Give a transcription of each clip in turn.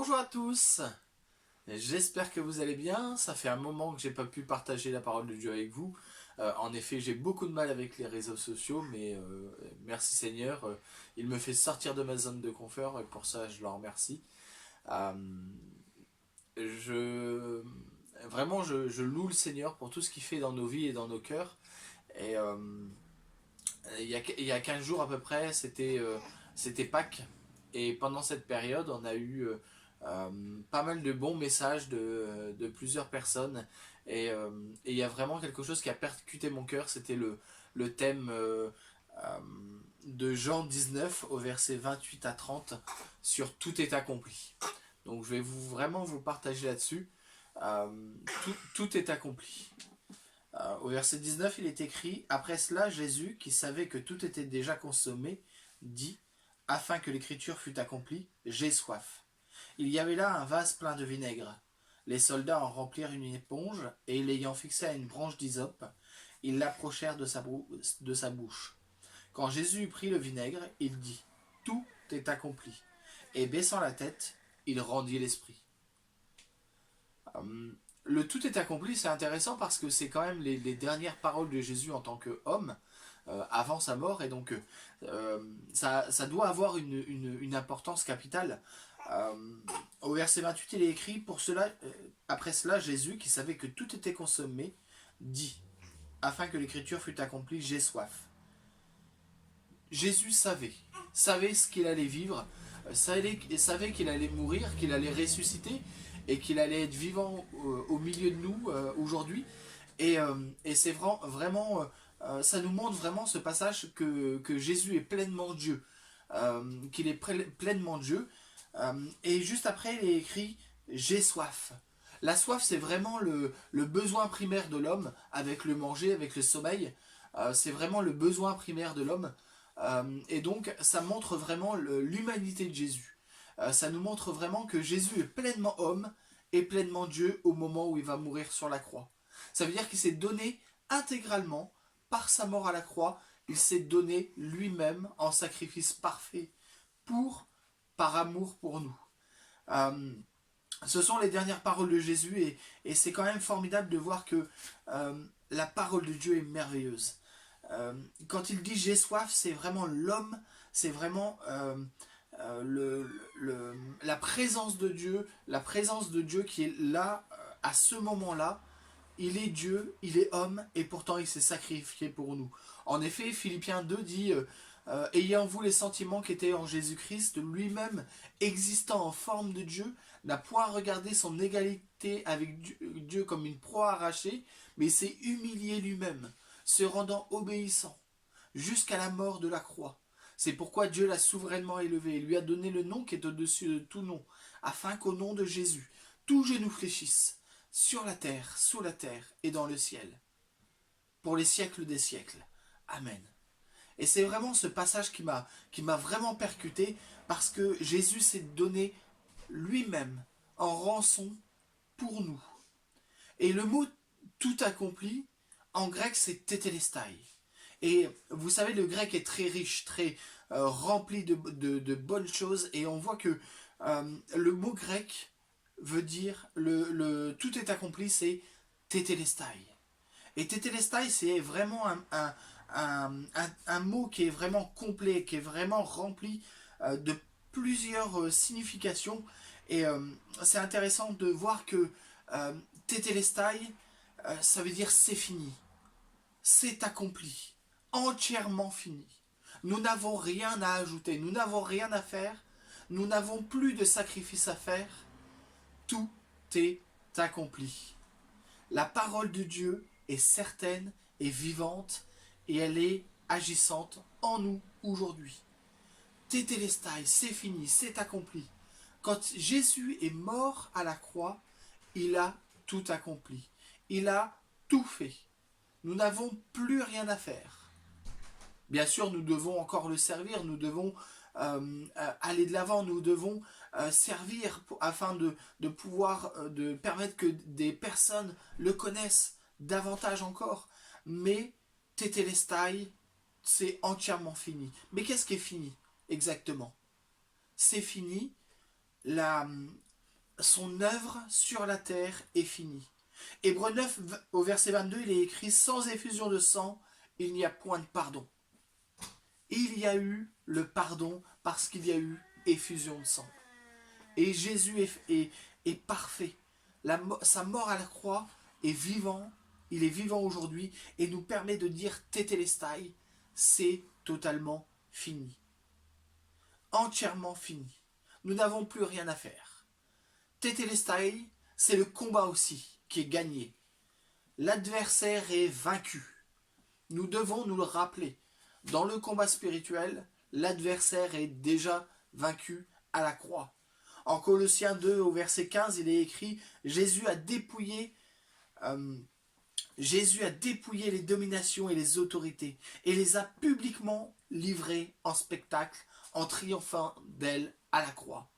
Bonjour à tous, j'espère que vous allez bien. Ça fait un moment que j'ai pas pu partager la parole de Dieu avec vous. En effet, j'ai beaucoup de mal avec les réseaux sociaux, mais merci Seigneur, il me fait sortir de ma zone de confort et pour ça je le remercie. Euh, je, je loue le Seigneur pour tout ce qu'il fait dans nos vies et dans nos cœurs. Et il y a 15 jours à peu près, c'était Pâques. Et pendant cette période, on a eu pas mal de bons messages de plusieurs personnes. Et il y a vraiment quelque chose qui a percuté mon cœur, c'était le thème euh, de Jean 19 au verset 28 à 30 sur tout est accompli. Donc je vais vraiment vous partager là-dessus. Euh, tout est accompli. Au verset 19, il est écrit: Après cela, Jésus, qui savait que tout était déjà consommé, dit, afin que l'écriture fût accomplie, j'ai soif. Il y avait là un vase plein de vinaigre. Les soldats en remplirent une éponge, et l'ayant fixée à une branche d'hysope, ils l'approchèrent de sa bouche. Quand Jésus eut pris le vinaigre, il dit, tout est accompli. Et baissant la tête, il rendit l'esprit. Le tout est accompli, c'est intéressant parce que c'est quand même les dernières paroles de Jésus en tant qu'homme avant sa mort, et donc ça doit avoir une importance capitale. Euh, Au verset 28, il est écrit, pour cela, après cela, Jésus, qui savait que tout était consommé, dit, afin que l'écriture fût accomplie, j'ai soif. Jésus savait ce qu'il allait vivre, savait qu'il allait mourir, qu'il allait ressusciter et qu'il allait être vivant au milieu de nous aujourd'hui. Et c'est vraiment, ça nous montre vraiment ce passage que Jésus est pleinement Dieu, qu'il est pleinement Dieu. Et juste après, il est écrit j'ai soif. La soif, c'est vraiment le besoin primaire de l'homme, avec le manger, avec le sommeil. C'est vraiment le besoin primaire de l'homme. Et donc, ça montre vraiment l'humanité de Jésus. Ça nous montre vraiment que Jésus est pleinement homme et pleinement Dieu au moment où il va mourir sur la croix. Ça veut dire qu'il s'est donné intégralement, par sa mort à la croix, il s'est donné lui-même en sacrifice parfait par amour pour nous. Euh, Ce sont les dernières paroles de Jésus et c'est quand même formidable de voir que la parole de Dieu est merveilleuse. Quand il dit j'ai soif, c'est vraiment l'homme, c'est vraiment la présence de Dieu qui est là à ce moment-là. Il est Dieu, il est homme, et pourtant il s'est sacrifié pour nous. En effet, Philippiens 2 dit ayez en vous les sentiments qui étaient en Jésus-Christ, lui-même existant en forme de Dieu, n'a point regardé son égalité avec Dieu comme une proie arrachée, mais s'est humilié lui-même, se rendant obéissant jusqu'à la mort de la croix. C'est pourquoi Dieu l'a souverainement élevé et lui a donné le nom qui est au-dessus de tout nom, afin qu'au nom de Jésus, tout genou fléchisse, sur la terre, sous la terre et dans le ciel, pour les siècles des siècles. Amen. Et c'est vraiment ce passage qui m'a vraiment percuté, parce que Jésus s'est donné lui-même en rançon pour nous. Et le mot tout accompli, en grec, c'est tétélestai. Et vous savez, le grec est très riche, très rempli de bonnes choses. Et on voit que le mot grec veut dire, tout est accompli, c'est tétélestai. Et tétélestai, c'est vraiment un mot qui est vraiment complet, qui est vraiment rempli de plusieurs significations. Et c'est intéressant de voir que euh, tétélestai, ça veut dire c'est fini, c'est accompli, entièrement fini. Nous n'avons rien à ajouter, nous n'avons rien à faire, nous n'avons plus de sacrifice à faire, tout est accompli. La parole de Dieu est certaine et vivante et elle est agissante en nous aujourd'hui. Tétélestai, c'est fini, c'est accompli. Quand Jésus est mort à la croix, il a tout accompli. Il a tout fait. Nous n'avons plus rien à faire. Bien sûr, nous devons encore le servir, nous devons aller de l'avant, nous devons servir afin de pouvoir de permettre que des personnes le connaissent davantage encore. Mais Tétélestai, c'est entièrement fini. Mais qu'est-ce qui est fini exactement? C'est fini la, son œuvre sur la terre est finie. Hébreux 9, au verset 22, il est écrit « Sans effusion de sang, il n'y a point de pardon. » Il y a eu le pardon parce qu'il y a eu effusion de sang. Et Jésus est parfait. Sa mort à la croix est vivant. Il est vivant aujourd'hui et nous permet de dire Tétélestai, c'est totalement fini. Entièrement fini. Nous n'avons plus rien à faire. Tétélestai, c'est le combat aussi qui est gagné. L'adversaire est vaincu. Nous devons nous le rappeler. Dans le combat spirituel, l'adversaire est déjà vaincu à la croix. En Colossiens 2, au verset 15, il est écrit « Jésus a dépouillé les dominations et les autorités et les a publiquement livrées en spectacle en triomphant d'elles à la croix. »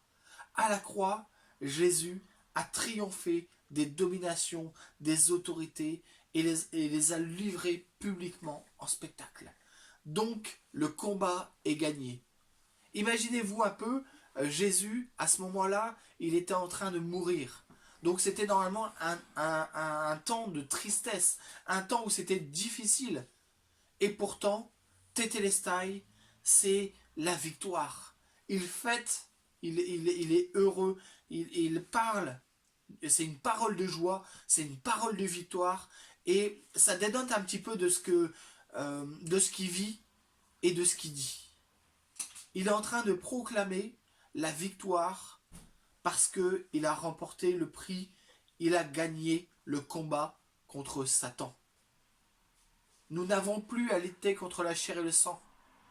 À la croix, Jésus a triomphé des dominations, des autorités et les a livrées publiquement en spectacle. Donc, le combat est gagné. Imaginez-vous un peu, Jésus, à ce moment-là, il était en train de mourir. Donc c'était normalement un temps de tristesse, un temps où c'était difficile. Et pourtant, Tétélestai, c'est la victoire. Il fête, il est heureux, il parle, c'est une parole de joie, c'est une parole de victoire, et ça dénote un petit peu de ce qu'il vit et de ce qu'il dit. Il est en train de proclamer la victoire parce qu'il a remporté le prix, il a gagné le combat contre Satan. Nous n'avons plus à lutter contre la chair et le sang,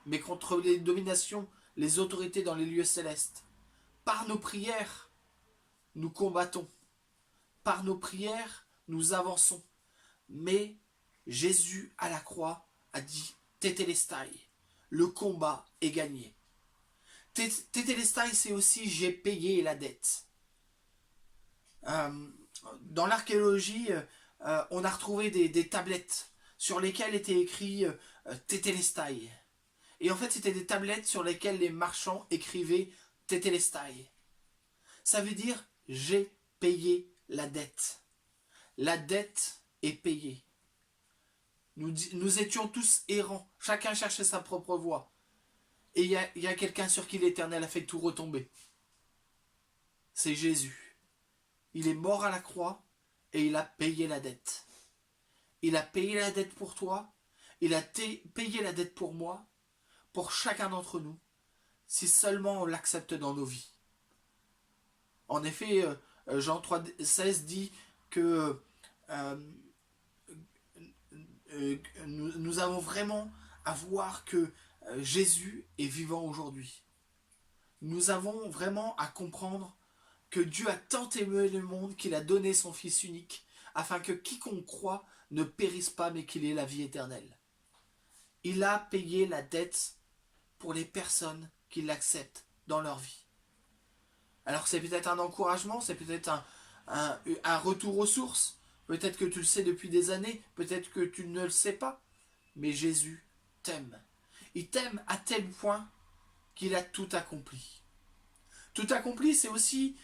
mais contre les dominations, les autorités dans les lieux célestes. Par nos prières, nous combattons. Par nos prières, nous avançons. Mais Jésus à la croix a dit Tétélestai, le combat est gagné. Tétélestai, c'est aussi j'ai payé la dette. Dans l'archéologie, on a retrouvé des tablettes sur lesquelles était écrit Tétélestai. Et en fait, c'était des tablettes sur lesquelles les marchands écrivaient Tétélestai. Ça veut dire j'ai payé la dette. La dette est payée. Nous étions tous errants. Chacun cherchait sa propre voie. Et il y a quelqu'un sur qui l'Éternel a fait tout retomber. C'est Jésus. Il est mort à la croix et il a payé la dette. Il a payé la dette pour toi. Il a payé la dette pour moi. Pour chacun d'entre nous. Si seulement on l'accepte dans nos vies. En effet, Jean 3,16 dit que nous avons vraiment à voir que Jésus est vivant aujourd'hui. Nous avons vraiment à comprendre que Dieu a tant aimé le monde qu'il a donné son Fils unique, afin que quiconque croit ne périsse pas, mais qu'il ait la vie éternelle. Il a payé la dette pour les personnes qui l'acceptent dans leur vie. Alors c'est peut-être un encouragement, c'est peut-être un retour aux sources, peut-être que tu le sais depuis des années, peut-être que tu ne le sais pas, mais Jésus t'aime. Il t'aime à tel point qu'il a tout accompli. Tout accompli, c'est aussi,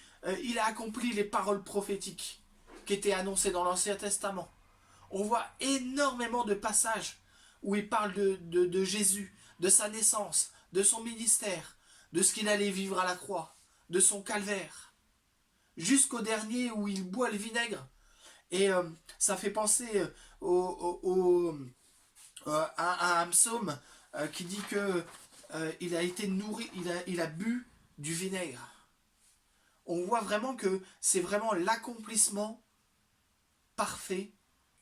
il a accompli les paroles prophétiques qui étaient annoncées dans l'Ancien Testament. On voit énormément de passages où il parle de Jésus, de sa naissance, de son ministère, de ce qu'il allait vivre à la croix, de son calvaire, jusqu'au dernier où il boit le vinaigre. Et ça fait penser à un psaume qui dit que il a été nourri, il a bu du vinaigre. On voit vraiment que c'est vraiment l'accomplissement parfait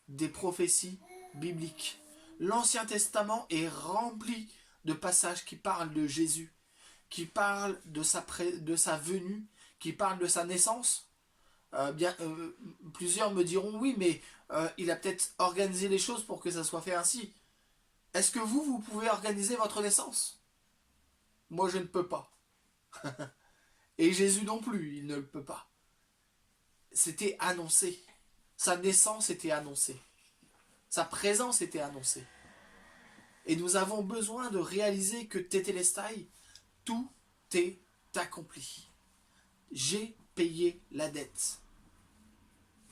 des prophéties bibliques. L'Ancien Testament est rempli de passages qui parlent de Jésus, qui parlent de sa venue, qui parlent de sa naissance. Plusieurs me diront oui, mais il a peut-être organisé les choses pour que ça soit fait ainsi. Est-ce que vous pouvez organiser votre naissance? Moi, je ne peux pas. Et Jésus non plus, il ne le peut pas. C'était annoncé. Sa naissance était annoncée. Sa présence était annoncée. Et nous avons besoin de réaliser que Tétélestai, tout est accompli. J'ai payé la dette.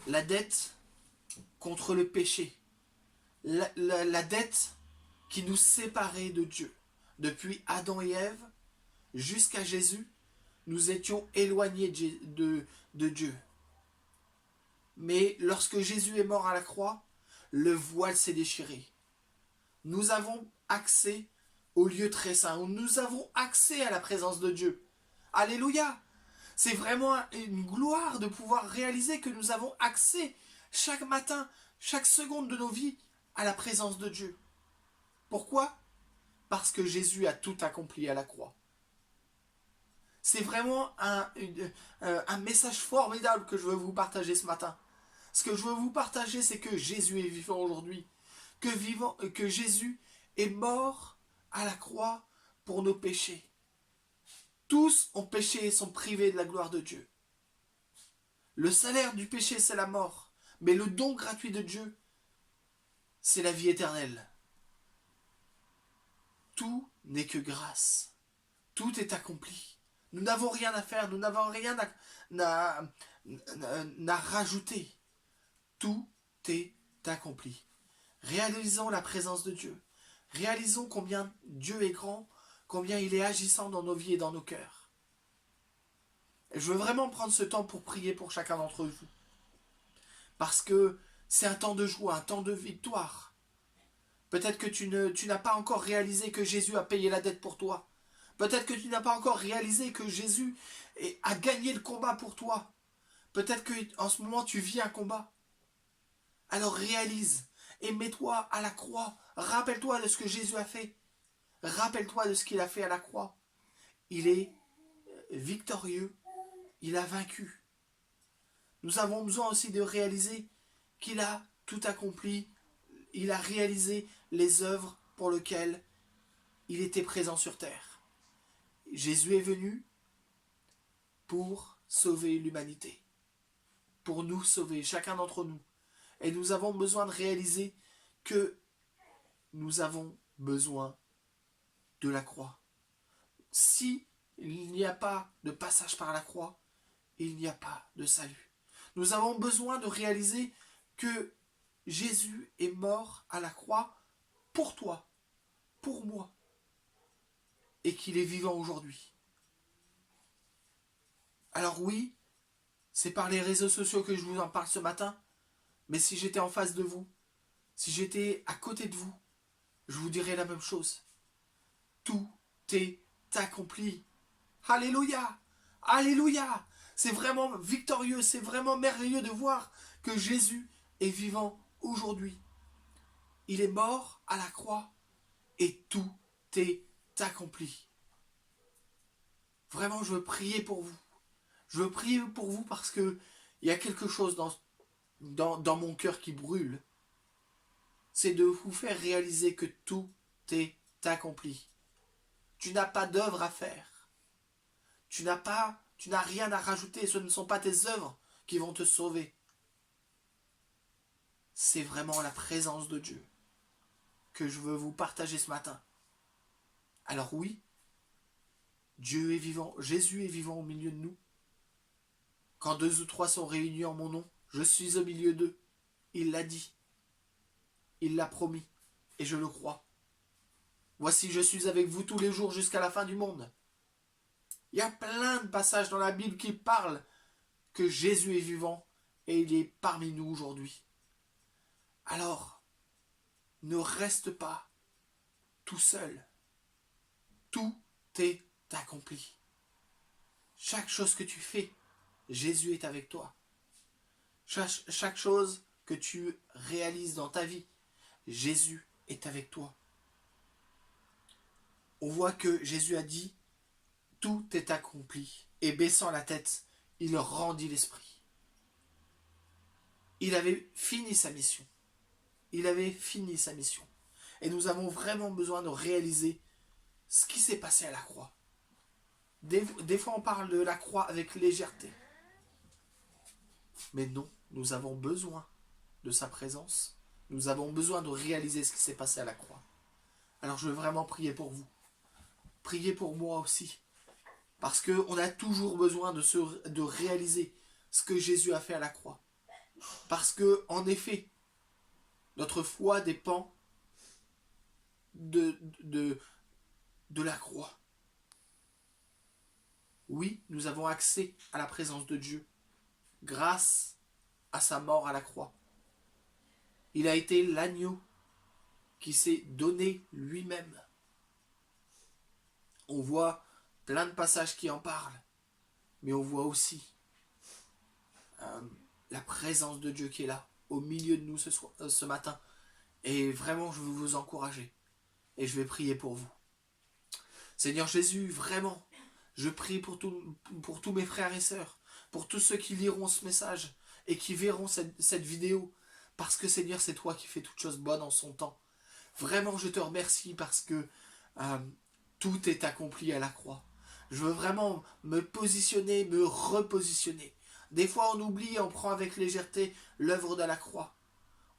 La dette contre le péché. La dette qui nous séparait de Dieu. Depuis Adam et Ève jusqu'à Jésus, nous étions éloignés de Dieu. Mais lorsque Jésus est mort à la croix, le voile s'est déchiré. Nous avons accès au lieu très saint. Nous avons accès à la présence de Dieu. Alléluia! C'est vraiment une gloire de pouvoir réaliser que nous avons accès chaque matin, chaque seconde de nos vies à la présence de Dieu. Pourquoi? Parce que Jésus a tout accompli à la croix. C'est vraiment un message formidable que je veux vous partager ce matin. Ce que je veux vous partager, c'est que Jésus est vivant aujourd'hui. Que Jésus est mort à la croix pour nos péchés. Tous ont péché et sont privés de la gloire de Dieu. Le salaire du péché, c'est la mort. Mais le don gratuit de Dieu, c'est la vie éternelle. Tout n'est que grâce. Tout est accompli. Nous n'avons rien à faire, nous n'avons rien à rajouter. Tout est accompli. Réalisons la présence de Dieu. Réalisons combien Dieu est grand, combien il est agissant dans nos vies et dans nos cœurs. Et je veux vraiment prendre ce temps pour prier pour chacun d'entre vous. Parce que c'est un temps de joie, un temps de victoire. Peut-être que tu n'as pas encore réalisé que Jésus a payé la dette pour toi. Peut-être que tu n'as pas encore réalisé que Jésus a gagné le combat pour toi. Peut-être qu'en ce moment tu vis un combat. Alors réalise et mets-toi à la croix. Rappelle-toi de ce que Jésus a fait. Rappelle-toi de ce qu'il a fait à la croix. Il est victorieux. Il a vaincu. Nous avons besoin aussi de réaliser qu'il a tout accompli. Il a réalisé les œuvres pour lesquelles il était présent sur terre. Jésus est venu pour sauver l'humanité. Pour nous sauver, chacun d'entre nous. Et nous avons besoin de réaliser que nous avons besoin de la croix. Si il n'y a pas de passage par la croix, il n'y a pas de salut. Nous avons besoin de réaliser que Jésus est mort à la croix pour toi, pour moi, et qu'il est vivant aujourd'hui. Alors oui, c'est par les réseaux sociaux que je vous en parle ce matin, mais si j'étais en face de vous, si j'étais à côté de vous, je vous dirais la même chose. Tout est accompli. Alléluia! Alléluia! C'est vraiment victorieux, c'est vraiment merveilleux de voir que Jésus est vivant aujourd'hui. Il est mort à la croix et tout est accompli. Vraiment, je veux prier pour vous. Je veux prier pour vous parce que il y a quelque chose dans mon cœur qui brûle. C'est de vous faire réaliser que tout est accompli. Tu n'as pas d'œuvre à faire. Tu n'as rien à rajouter. Ce ne sont pas tes œuvres qui vont te sauver. C'est vraiment la présence de Dieu que je veux vous partager ce matin. Alors oui, Dieu est vivant, Jésus est vivant au milieu de nous. Quand 2 ou 3 sont réunis en mon nom, je suis au milieu d'eux. Il l'a dit. Il l'a promis. Et je le crois. Voici, je suis avec vous tous les jours jusqu'à la fin du monde. Il y a plein de passages dans la Bible qui parlent que Jésus est vivant et il est parmi nous aujourd'hui. Alors, ne reste pas tout seul. Tout est accompli. Chaque chose que tu fais, Jésus est avec toi. Chaque chose que tu réalises dans ta vie, Jésus est avec toi. On voit que Jésus a dit, tout est accompli. Et baissant la tête, il rendit l'esprit. Il avait fini sa mission. Il avait fini sa mission. Et nous avons vraiment besoin de réaliser ce qui s'est passé à la croix. Des fois, on parle de la croix avec légèreté. Mais non, nous avons besoin de sa présence. Nous avons besoin de réaliser ce qui s'est passé à la croix. Alors, je veux vraiment prier pour vous. Priez pour moi aussi. Parce qu'on a toujours besoin de réaliser ce que Jésus a fait à la croix. Parce que, en effet, notre foi dépend de la croix. Oui, nous avons accès à la présence de Dieu grâce à sa mort à la croix. Il a été l'agneau qui s'est donné lui-même. On voit plein de passages qui en parlent, mais on voit aussi la présence de Dieu qui est là, au milieu de nous ce matin. Et vraiment, je veux vous encourager. Et je vais prier pour vous. Seigneur Jésus, vraiment, je prie pour tous mes frères et sœurs, pour tous ceux qui liront ce message et qui verront cette vidéo. Parce que Seigneur, c'est toi qui fais toutes choses bonnes en son temps. Vraiment, je te remercie parce que tout est accompli à la croix. Je veux vraiment me positionner, me repositionner. Des fois, on oublie, on prend avec légèreté l'œuvre de la croix.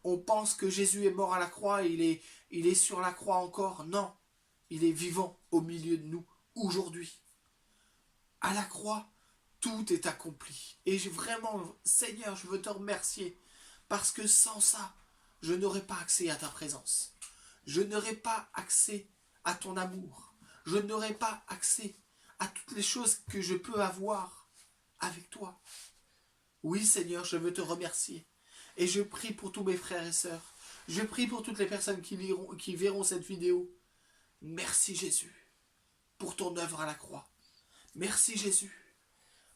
On pense que Jésus est mort à la croix et il est sur la croix encore. Non, il est vivant au milieu de nous aujourd'hui. À la croix, tout est accompli. Et vraiment, Seigneur, je veux te remercier parce que sans ça, je n'aurais pas accès à ta présence. Je n'aurais pas accès à ton amour. Je n'aurais pas accès à toutes les choses que je peux avoir avec toi. Oui, Seigneur, je veux te remercier. Et je prie pour tous mes frères et sœurs. Je prie pour toutes les personnes qui verront cette vidéo. Merci Jésus pour ton œuvre à la croix. Merci Jésus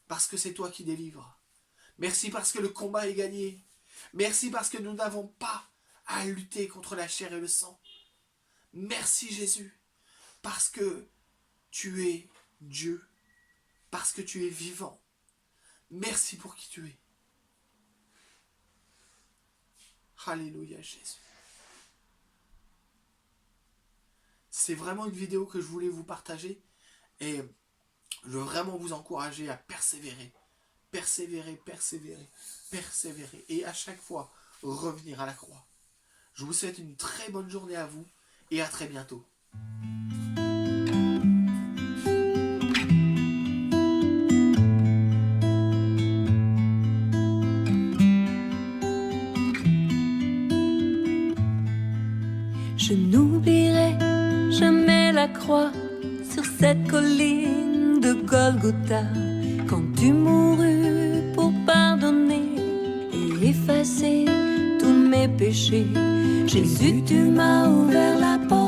parce que c'est toi qui délivres. Merci parce que le combat est gagné. Merci parce que nous n'avons pas à lutter contre la chair et le sang. Merci Jésus parce que tu es Dieu, parce que tu es vivant. Merci pour qui tu es. Alléluia Jésus. C'est vraiment une vidéo que je voulais vous partager et je veux vraiment vous encourager à persévérer. Persévérer, persévérer, persévérer et à chaque fois revenir à la croix. Je vous souhaite une très bonne journée à vous et à très bientôt. Je n'oublierai jamais la croix sur cette colline de Golgotha, quand tu mourus pour pardonner et effacer tous mes péchés. Jésus, tu m'as ouvert la porte